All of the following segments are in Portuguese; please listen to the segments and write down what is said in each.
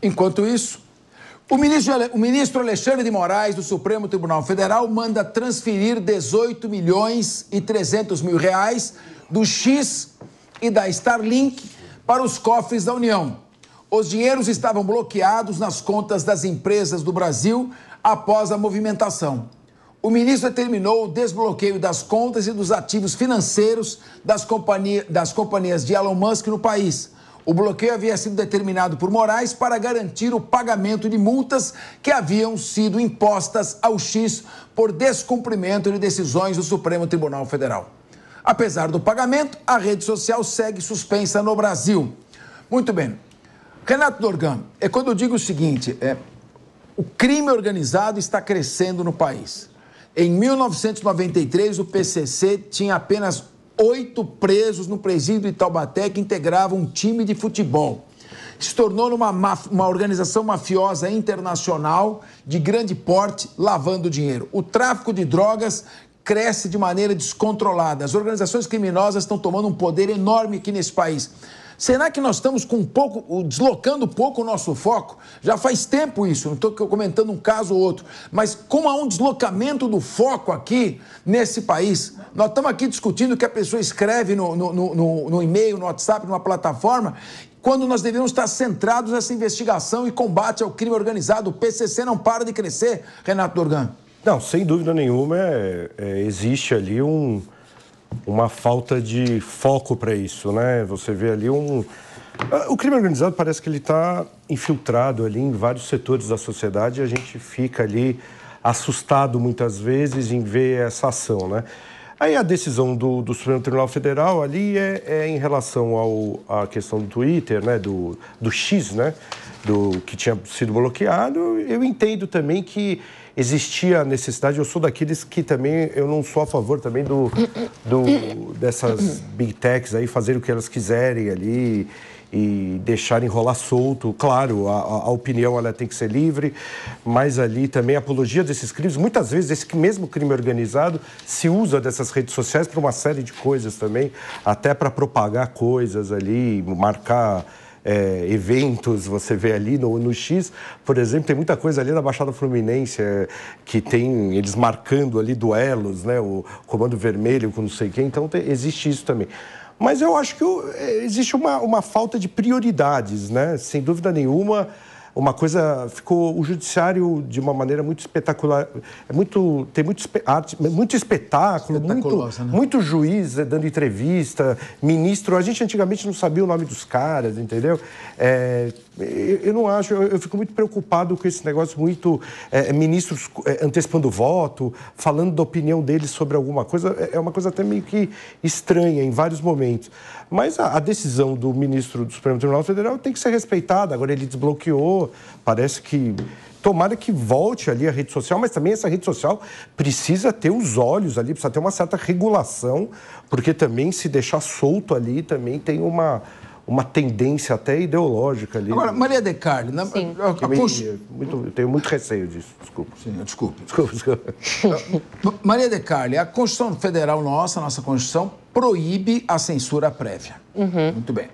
Enquanto isso, o ministro Alexandre de Moraes, do Supremo Tribunal Federal, manda transferir 18 milhões e 300 mil reais do X e da Starlink para os cofres da União. Os dinheiros estavam bloqueados nas contas das empresas do Brasil após a movimentação. O ministro determinou o desbloqueio das contas e dos ativos financeiros das companhias de Elon Musk no país. O bloqueio havia sido determinado por Moraes para garantir o pagamento de multas que haviam sido impostas ao X por descumprimento de decisões do Supremo Tribunal Federal. Apesar do pagamento, a rede social segue suspensa no Brasil. Muito bem. Renato Dorgan, é quando eu digo o seguinte, o crime organizado está crescendo no país. Em 1993, o PCC tinha apenas 8 presos no presídio de Taubaté que integravam um time de futebol. Se tornou uma organização mafiosa internacional de grande porte, lavando dinheiro. O tráfico de drogas cresce de maneira descontrolada. As organizações criminosas estão tomando um poder enorme aqui nesse país. Será que nós estamos deslocando um pouco o nosso foco? Já faz tempo isso, não estou comentando um caso ou outro, mas como há um deslocamento do foco aqui nesse país, nós estamos aqui discutindo que a pessoa escreve no e-mail, no WhatsApp, numa plataforma, quando nós devemos estar centrados nessa investigação e combate ao crime organizado. O PCC não para de crescer, Renato Dorgan. Não, sem dúvida nenhuma, existe ali uma falta de foco para isso, né? Você vê ali o crime organizado parece que ele está infiltrado ali em vários setores da sociedade e a gente fica ali assustado muitas vezes em ver essa ação, né? Aí a decisão do Supremo Tribunal Federal ali é em relação à questão do Twitter, né? Do X, né? Que tinha sido bloqueado. Eu entendo também que existia a necessidade, eu sou daqueles que também, eu não sou a favor também dessas big techs aí fazerem o que elas quiserem ali e deixarem rolar solto. Claro, a opinião ela tem que ser livre, mas ali também a apologia desses crimes, muitas vezes esse mesmo crime organizado se usa dessas redes sociais para uma série de coisas também, até para propagar coisas ali, marcar eventos, você vê ali no X, por exemplo, tem muita coisa ali na Baixada Fluminense que tem eles marcando ali duelos, né? O Comando Vermelho com não sei quem, então existe isso também. Mas eu acho que existe uma falta de prioridades, né? Sem dúvida nenhuma, uma coisa ficou o judiciário de uma maneira muito espetacular, tem muito espetáculo, muito juiz dando entrevista, ministro, a gente antigamente não sabia o nome dos caras, entendeu? Eu não acho, eu fico muito preocupado com esse negócio ministros antecipando o voto, falando da opinião deles sobre alguma coisa, é uma coisa até meio que estranha em vários momentos. Mas a decisão do ministro do Supremo Tribunal Federal tem que ser respeitada. Agora ele desbloqueou, parece que... Tomara que volte ali a rede social, mas também essa rede social precisa ter os olhos ali, precisa ter uma certa regulação, porque também se deixar solto ali também tem uma tendência até ideológica ali. Agora, Maria de Carli... Eu tenho muito receio disso, desculpa. Sim, desculpe. Maria de Carli, a Constituição Federal nossa Constituição, proíbe a censura prévia. Muito bem.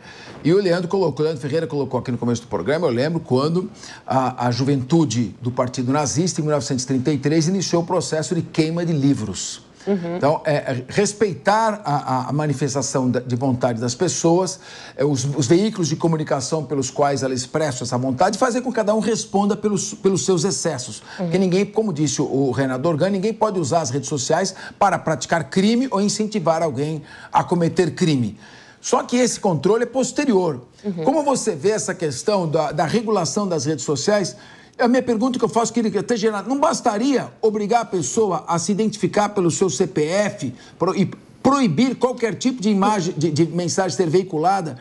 E o Leandro Ferreira colocou aqui no começo do programa, eu lembro quando a juventude do Partido Nazista, em 1933, iniciou o processo de queima de livros. Então, respeitar a manifestação de vontade das pessoas, os veículos de comunicação pelos quais ela expressa essa vontade, fazer com que cada um responda pelos seus excessos. Porque ninguém, como disse o Renato Dorgan, ninguém pode usar as redes sociais para praticar crime ou incentivar alguém a cometer crime. Só que esse controle é posterior. Como você vê essa questão da regulação das redes sociais? A minha pergunta que eu faço, queria até gerar, não bastaria obrigar a pessoa a se identificar pelo seu CPF e proibir qualquer tipo de imagem, de mensagem ser veiculada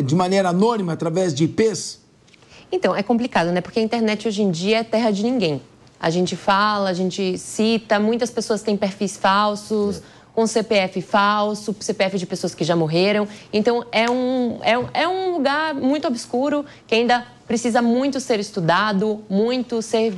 de maneira anônima através de IPs? Então, é complicado, né? Porque a internet hoje em dia é terra de ninguém. A gente fala, a gente cita, muitas pessoas têm perfis falsos, com CPF falso, CPF de pessoas que já morreram. Então, é um lugar muito obscuro que ainda precisa muito ser estudado, muito ser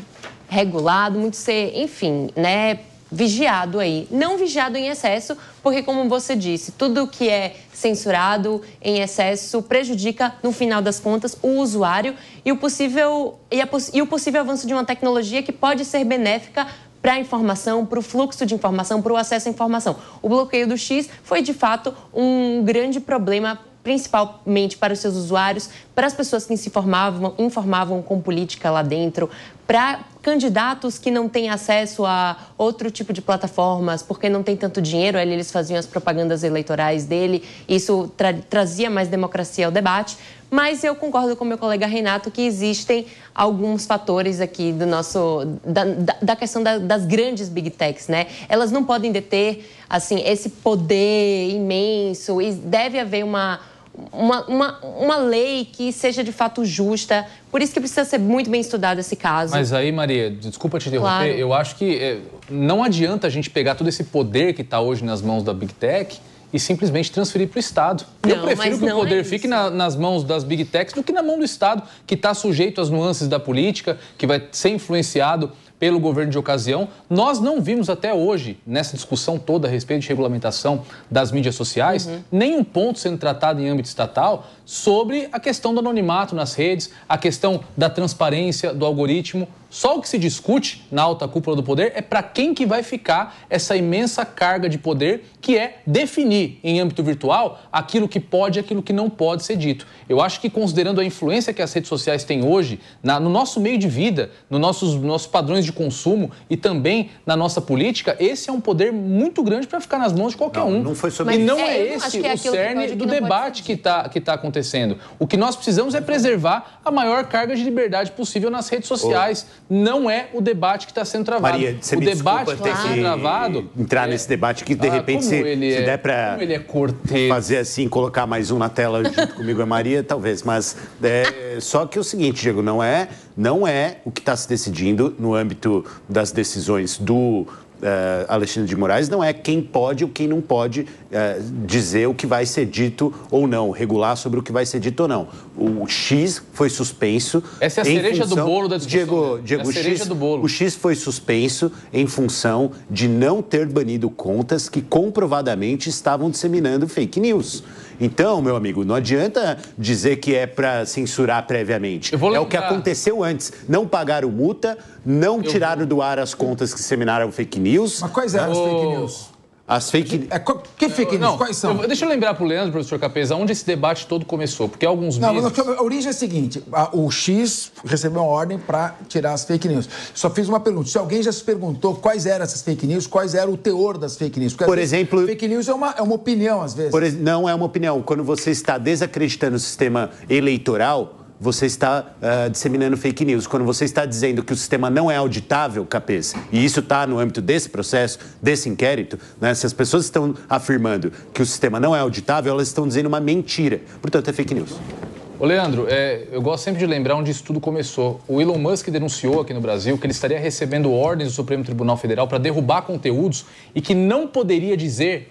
regulado, muito ser, enfim, né, vigiado aí. Não vigiado em excesso, porque, como você disse, tudo que é censurado em excesso prejudica, no final das contas, o usuário e o possível avanço de uma tecnologia que pode ser benéfica para a informação, para o fluxo de informação, para o acesso à informação. O bloqueio do X foi, de fato, um grande problema, principalmente para os seus usuários, para as pessoas que se informavam com política lá dentro, para candidatos que não têm acesso a outro tipo de plataformas, porque não tem tanto dinheiro, ali eles faziam as propagandas eleitorais dele, isso trazia mais democracia ao debate. Mas eu concordo com meu colega Renato que existem alguns fatores aqui da questão das grandes big techs, né? Elas não podem deter, assim, esse poder imenso e deve haver uma lei que seja de fato justa. Por isso que precisa ser muito bem estudado esse caso. Mas aí, Maria, desculpa te interromper, Claro. Eu acho que não adianta a gente pegar todo esse poder que está hoje nas mãos da Big Tech e simplesmente transferir para o Estado. Eu prefiro que o poder fique nas mãos das Big Techs do que na mão do Estado, que está sujeito às nuances da política, que vai ser influenciado pelo governo de ocasião. Nós não vimos até hoje, nessa discussão toda a respeito de regulamentação das mídias sociais, nenhum ponto sendo tratado em âmbito estatal sobre a questão do anonimato nas redes, a questão da transparência do algoritmo. Só o que se discute na alta cúpula do poder é para quem que vai ficar essa imensa carga de poder, que é definir em âmbito virtual aquilo que pode e aquilo que não pode ser dito. Eu acho que, considerando a influência que as redes sociais têm hoje no nosso meio de vida, nos nossos padrões de consumo e também na nossa política, esse é um poder muito grande para ficar nas mãos de qualquer um. Não foi sobre E não isso. é esse o cerne do debate que está acontecendo. O que nós precisamos é preservar a maior carga de liberdade possível nas redes sociais. Não é o debate que está sendo travado. Maria, você o me debate desculpa que está sendo travado... entrar nesse debate que, de repente, se der para fazer assim, colocar mais um na tela junto comigo, a Maria, talvez. Mas só que é o seguinte, Diego, não é o que está se decidindo no âmbito das decisões do Alexandre de Moraes, não é quem pode ou quem não pode dizer o que vai ser dito ou não, regular sobre o que vai ser dito ou não. O X foi suspenso. Essa é a cereja do bolo da discussão. Diego, o X foi suspenso em função de não ter banido contas que comprovadamente estavam disseminando fake news. Então, meu amigo, não adianta dizer que é para censurar previamente. É o que aconteceu antes. Não pagaram multa, não tiraram do ar as contas que disseminaram fake news. Mas quais eram as fake news? As fake... Que fake news? Quais são? Deixa eu lembrar para o Leandro, professor Capeza, onde esse debate todo começou. Porque há alguns meses... A origem é a seguinte, o X recebeu uma ordem para tirar as fake news. Só fiz uma pergunta, se alguém já se perguntou quais eram essas fake news, quais era o teor das fake news? Porque, por exemplo... Fake news é uma opinião, às vezes. Não é uma opinião. Quando você está desacreditando o sistema eleitoral, você está disseminando fake news. Quando você está dizendo que o sistema não é auditável, Capês, e isso está no âmbito desse processo, desse inquérito, né? Se as pessoas estão afirmando que o sistema não é auditável, elas estão dizendo uma mentira. Portanto, é fake news. Ô, Leandro, eu gosto sempre de lembrar onde isso tudo começou. O Elon Musk denunciou aqui no Brasil que ele estaria recebendo ordens do Supremo Tribunal Federal para derrubar conteúdos e que não poderia dizer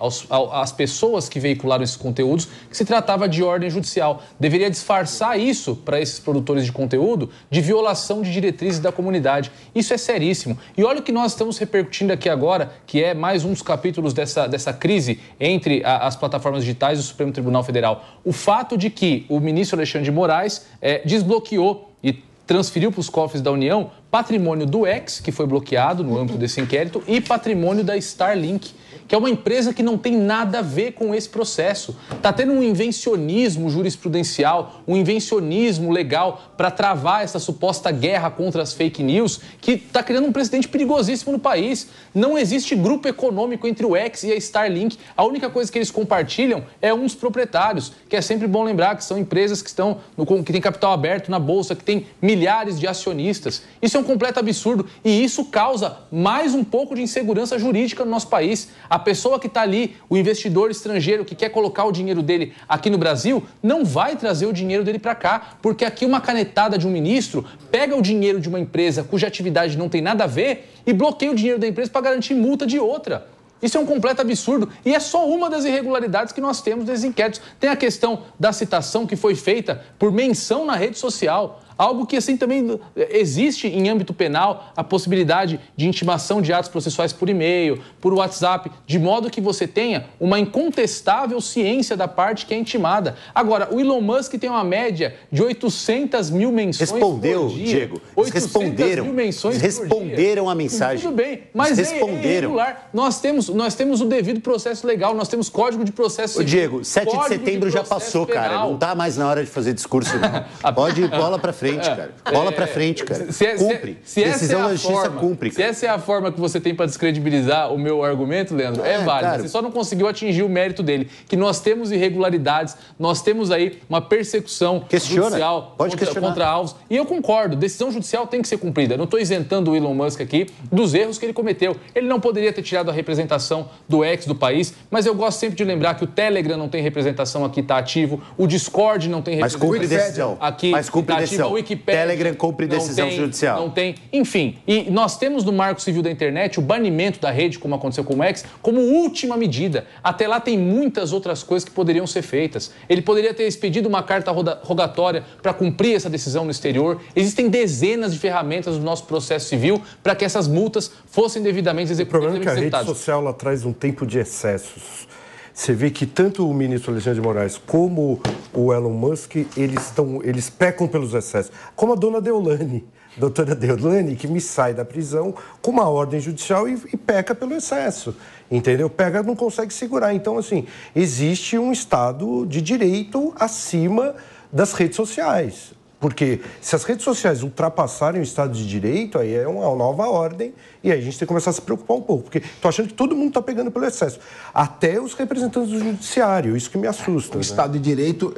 às pessoas que veicularam esses conteúdos que se tratava de ordem judicial. Deveria disfarçar isso para esses produtores de conteúdo de violação de diretrizes da comunidade. Isso é seríssimo. E olha o que nós estamos repercutindo aqui agora, que é mais um dos capítulos dessa crise entre as plataformas digitais e o Supremo Tribunal Federal. O fato de que o ministro Alexandre de Moraes desbloqueou e transferiu para os cofres da União patrimônio do X, que foi bloqueado no âmbito desse inquérito, e patrimônio da Starlink, que é uma empresa que não tem nada a ver com esse processo. Está tendo um invencionismo jurisprudencial, um invencionismo legal para travar essa suposta guerra contra as fake news, que está criando um precedente perigosíssimo no país. Não existe grupo econômico entre o X e a Starlink. A única coisa que eles compartilham é uns proprietários, que é sempre bom lembrar que são empresas que que têm capital aberto na Bolsa, que têm milhares de acionistas. Isso é um completo absurdo e isso causa mais um pouco de insegurança jurídica no nosso país. A pessoa que está ali, o investidor estrangeiro que quer colocar o dinheiro dele aqui no Brasil, não vai trazer o dinheiro dele para cá, porque aqui uma canetada de um ministro pega o dinheiro de uma empresa cuja atividade não tem nada a ver e bloqueia o dinheiro da empresa para garantir multa de outra. Isso é um completo absurdo e é só uma das irregularidades que nós temos nesses inquéritos. Tem a questão da citação que foi feita por menção na rede social. Algo que, assim, também existe em âmbito penal a possibilidade de intimação de atos processuais por e-mail, por WhatsApp, de modo que você tenha uma incontestável ciência da parte que é intimada. Agora, o Elon Musk tem uma média de 800 mil menções por dia. Diego. Eles responderam a mensagem. Tudo bem, mas é irregular. Nós temos o devido processo legal, nós temos código de processo civil. Diego, 7 de setembro já passou, cara. Não tá mais na hora de fazer discurso, não. Pode ir bola pra frente, cara. Bola pra frente, cara. Cumpre. Decisão da justiça cumpre. Se essa é a forma que você tem para descredibilizar o meu argumento, Leandro, é válida. Você só não conseguiu atingir o mérito dele. Que nós temos irregularidades, nós temos aí uma persecução judicial contra alvos. E eu concordo, decisão judicial tem que ser cumprida. Não estou isentando o Elon Musk aqui dos erros que ele cometeu. Ele não poderia ter tirado a representação do ex do país, mas eu gosto sempre de lembrar que o Telegram não tem representação aqui, está ativo, o Discord não tem representação aqui, está ativo, a Wikipédia Telegram cumpre decisão judicial. Não tem, enfim. E nós temos no Marco Civil da Internet o banimento da rede, como aconteceu com o X, como última medida. Até lá tem muitas outras coisas que poderiam ser feitas. Ele poderia ter expedido uma carta rogatória para cumprir essa decisão no exterior. Existem dezenas de ferramentas no nosso processo civil para que essas multas fossem devidamente executadas. O problema é que a rede social ela traz um tempo de excessos. Você vê que tanto o ministro Alexandre de Moraes como o Elon Musk, eles pecam pelos excessos. Como a dona Deolane, doutora Deolane, que me sai da prisão com uma ordem judicial e peca pelo excesso. Entendeu? Pega, não consegue segurar. Então, assim, existe um Estado de direito acima das redes sociais. Porque se as redes sociais ultrapassarem o Estado de Direito, aí é uma nova ordem e aí a gente tem que começar a se preocupar um pouco. Porque estou achando que todo mundo está pegando pelo excesso. Até os representantes do Judiciário, isso que me assusta. O Estado de Direito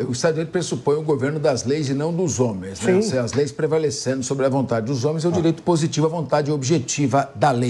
pressupõe o governo das leis e não dos homens. Né? As leis prevalecendo sobre a vontade dos homens é o direito positivo, a vontade objetiva da lei.